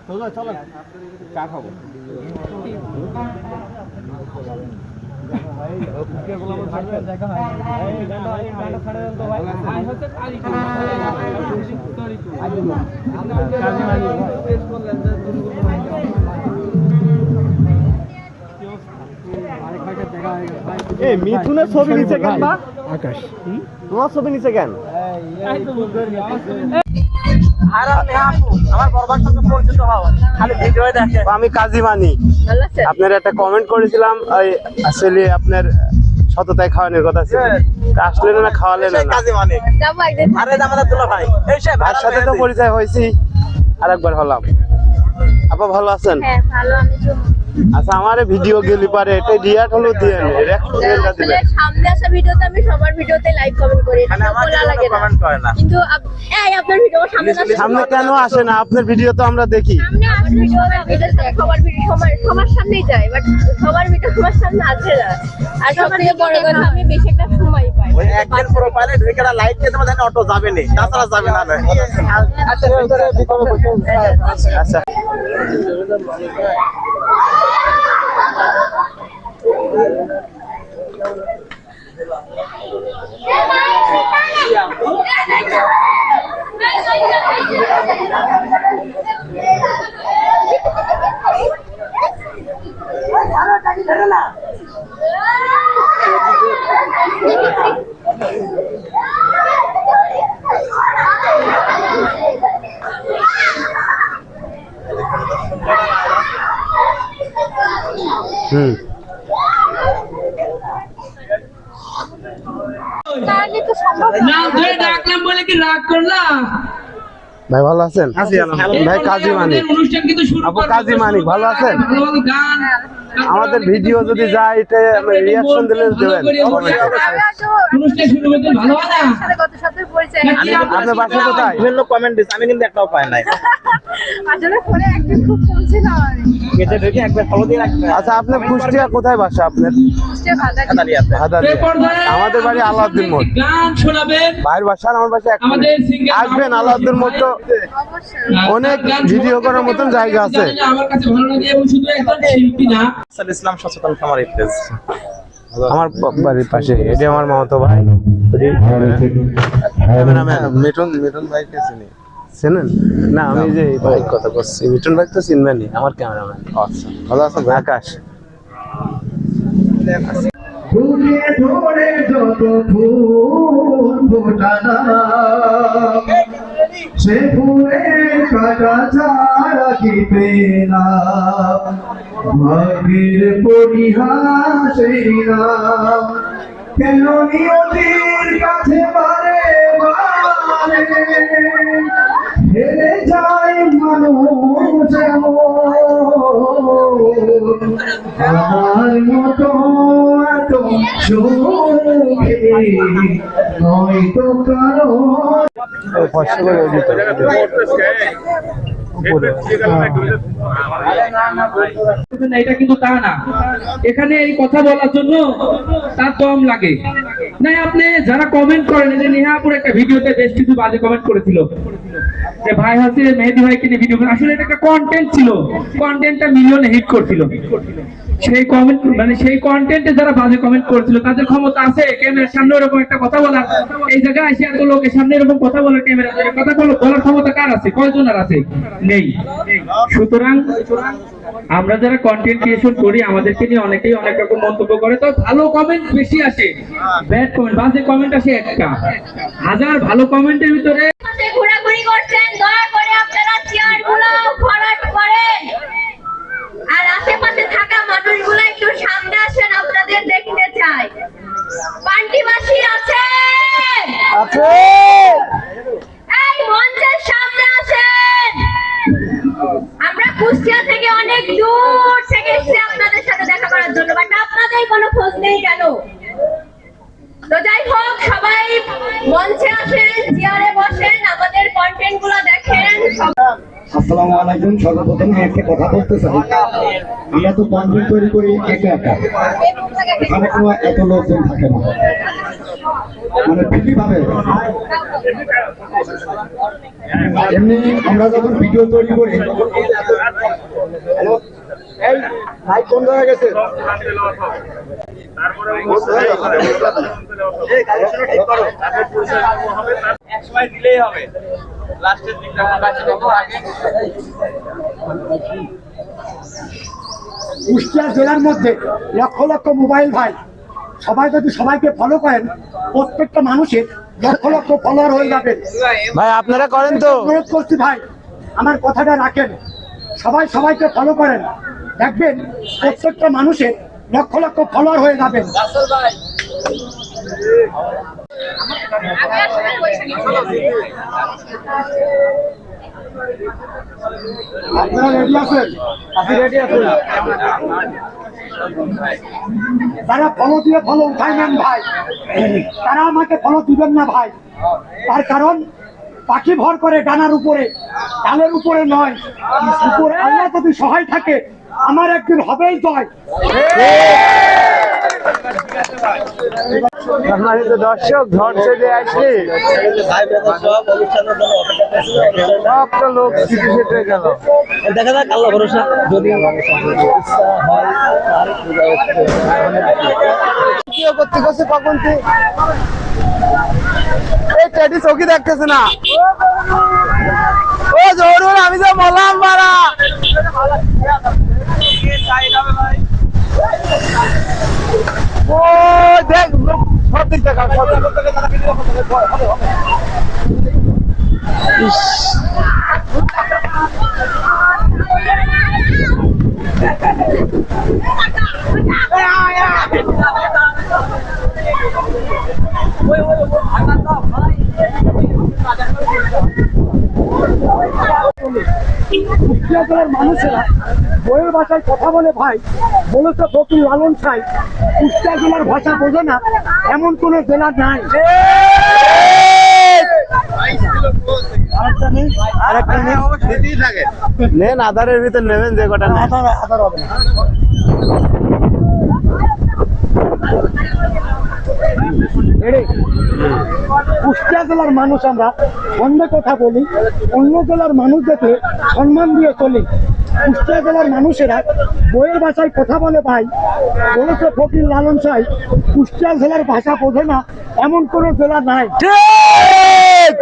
চলো চা খাবো। মিথুনের ছবি নিচে কেন বা আকাশ তোমার ছবি নিচে কেন? আমি কাজী মানি। আপনার একটা কমেন্ট করেছিলাম আসলে আপনার সততায় খাওয়ানোর কথা ছিল, আসলেন না খাওয়ালেন না। তার সাথে তো পরিচয় হয়েছি, আরেকবার হলাম। আপা ভালো আছেন? আচ্ছা আমার ভিডিও গেলি পারে এটা রিয়াক্ট হলো দিয়েন, রেকমেন্ডটা দিবেন। সামনে আসা ভিডিওতে আমি সবার ভিডিওতে লাইক কমেন্ট করি, এটা বলা লাগে না, কিন্তু এই আপনার ভিডিও সামনে কেন আসে না? আপনার ভিডিও তো আমরা দেখি। সামনে আসে ভিডিও সবার ভিডিও সবার সামনেই যায়, বাট সবার ভিডিও সবার সামনে আসে না। আর সবথেকে বড় কথা আমি বেশি একটা সময় পাই ওই একদিন প্রোফাইলে ঢুকেরা লাইক দিতে মানে অটো যাবে না, তাছাড়া যাবে না। আচ্ছা ভিতরে বসে আচ্ছা ভাই ভালো আছেন? ভাই কাজী মানিক, আপু কাজী মানিক ভালো আছেন? আমাদের ভিডিও যদি যায় এটা রিঅ্যাকশন দিলে দেবেন। আপনার বাসা কোথায়? বিভিন্ন কমেন্ট দিস, আমি কিন্তু একটাও পাই নাই। আচ্ছা আপনার কুষ্টিয়া কোথায় বাসা আপনার? আমাদের বাড়ি আলাউদ্দিন মোড়। ভাইয়ের বাসা আমার বাসা এক। আসবেন আলাউদ্দিন মোড়, তো অনেক ভিডিও করার মতন জায়গা আছে। ইসলাম সচেতন খামার পেজ আমার বাড়ির পাশে, এটা আমার মামাতো ভাই। মিঠুন ভাইকে চিনি? চেনেন না? আমি যে ভাই কথা বলছি, মিঠুন ভাই তো চিনবেনই, আমার ক্যামেরাম্যান। আচ্ছা ভালো আছেন? আকাশ সে ফুলের কাটা ছাড়া কি পেলাম, ভাগ্যের পরিহাসের নাম কেন নিয়তির কাছে বারে বারে হেরে যায় মানুষ। আমার মতো এত সুখে নয়তো কারো এটা কিন্তু তা না, এখানে এই কথা বলার জন্য তার দম লাগে না। আপনি যারা কমেন্ট করেন, যে নেহাপুর একটা ভিডিওতে বেশ কিছু বাজে কমেন্ট করেছিল যে ভাই হাসির মেহেদি ভাইকে নিয়ে ভিডিও, আসলে এটা একটা কন্টেন্ট ছিল, কন্টেন্টটা মিলিয়নে হিট করছিল। সেই কমেন্ট মানে সেই কন্টেন্টে যারা বাজে কমেন্ট করেছিল তাদের ক্ষমতা আছে ক্যামেরার সামনে এরকম একটা কথা বলার? এই জায়গায় এসে এত লোকের সামনে এরকম কথা বলার, ক্যামেরা কথা বলার ক্ষমতা কার আছে? কয়জনের আছে? নেই। সুতরাং আমরা যারা কন্টেন্ট ক্রিয়েশন করি আমাদেরকে নিয়ে অনেকেই অনেক রকম মন্তব্য করে, তো ভালো কমেন্ট বেশি আসে, ব্যাড কমেন্ট বাজে কমেন্ট আসে একটা। হাজার ভালো কমেন্টের ভিতরে ঘোরাঘুরি করছেন, দয়া করে আপনারা চেয়ারগুলো ভরাট করেন, আর আশেপাশে থাকা মানুষগুলো একটু সামনে আসেন, আপনাদের দেখতে চাই। পান্টিবাসী আছে এই মঞ্চের সামনে আসেন। আমরা কুষ্টিয়া থেকে অনেক দূর থেকে এসেছি আপনাদের সাথে দেখা করার জন্য, বাট আপনাদের কোনো খোঁজ নেই কেন? তো যাই হোক, সবাই মঞ্চে আসেন, চেয়ারে বসেন, আমাদের কন্টেন্ট গুলো দেখেন। আসসালামু আলাইকুম। সর্বপ্রথম একটা কথা বলতে চাই, আমরা তো কন্টেন্ট তৈরি করি একা একা, এখানে কোনো এত লোকজন থাকে না, মানে ফ্রি ভাবে। এমনি আমরা যখন ভিডিও তৈরি করি, এই লাইট বন্ধ হয়ে গেছে, একসময় দিলেই হবে, লাস্টের দিকটা কাছে দেবো আগে। কুষ্টিয়া জেলার মধ্যে লক্ষ লক্ষ মোবাইল ভাই, সবাই যদি সবাইকে ফলো করেন, প্রত্যেকটা মানুষের লক্ষ লক্ষ ফলোয়ার হয়ে যাবে। ভাই আপনারা করেন তো? অনুরোধ করছি ভাই, আমার কথাটা রাখেন, সবাই সবাইকে ফলো করেন, দেখবেন প্রত্যেকটা মানুষের লক্ষ লক্ষ ফলোয়ার হয়ে যাবেন। আপনারা রেডি আছেন? আপনি রেডি আছেন? তারা ফলো দিয়ে ফলো উঠাই নেন ভাই, তারা আমাকে ফলো দিবেন না ভাই। তার কারণ পাখি ভর করে ডানার উপরে, ডালের উপরে নয়। উপরে আল্লাহ যদি সহায় থাকে, আমার একদিন হবেই জয়। সম্মানিত দর্শক, ঝড় ছেড়ে আসলে সবটা লোক ছুটে ছুটে গেল। দেখা যাক, আল্লাহ ভরসা, যদি ভিডিও করতে করতে কখন এই টেডি চৌকি দেখতেছে না। ও জরুর আমি তো বললাম বাড়া, ও দেখ সব দিক দেখা, সব দিক কুষ্টিয়া জেলার মানুষেরা বইয়ের ভাষায় কথা বলে ভাই, বলেছে ফকির লালন সাই। কুষ্টিয়া জেলার ভাষা বোঝে না এমন কোন জেলা নাই। নেন আধারের ভিতর নেবেন, যে কটা নেন। আধার হবে না। কুষ্টিয়া জেলার মানুষ আমরা অন্য কথা বলি, অন্য জেলার মানুষ দেখে সম্মান দিয়ে চলি। কুষ্টিয়া জেলার মানুষেরা বইয়ের ভাষায় কথা বলে ভাই, বলেছে ফকির লালন সাই। কুষ্টিয়া জেলার ভাষা বোঝে না এমন কোন জেলা নাই। ঠিক।